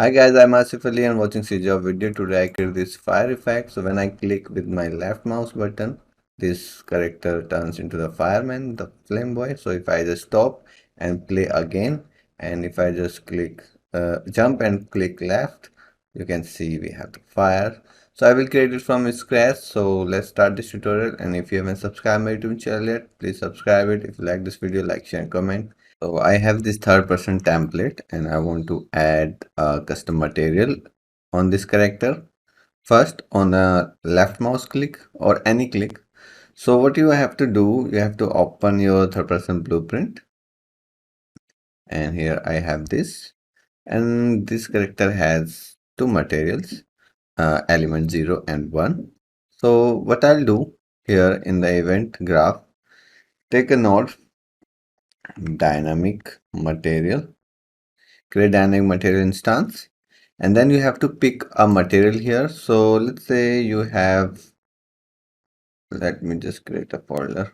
Hi guys, I'm Asif Ali and watching CGHOW video. Today I create this fire effect. So when I click with my left mouse button, this character turns into the fireman, the flame boy. So if I just stop and play again, and if I just click jump and click left, you can see we have the fire. So I will create it from scratch. So let's start this tutorial. And if you haven't subscribed my YouTube channel yet, please subscribe it. If you like this video, like, share, and comment. So I have this third person template and I want to add a custom material on this character. First, on a left mouse click or any click. So what you have to do, you have to open your third person blueprint. And here I have this. And this character has two materials, element 0 and 1. So what I'll do here in the event graph, take a node, dynamic material, create dynamic material instance, and then you have to pick a material here. So let's say you have, let me just create a folder.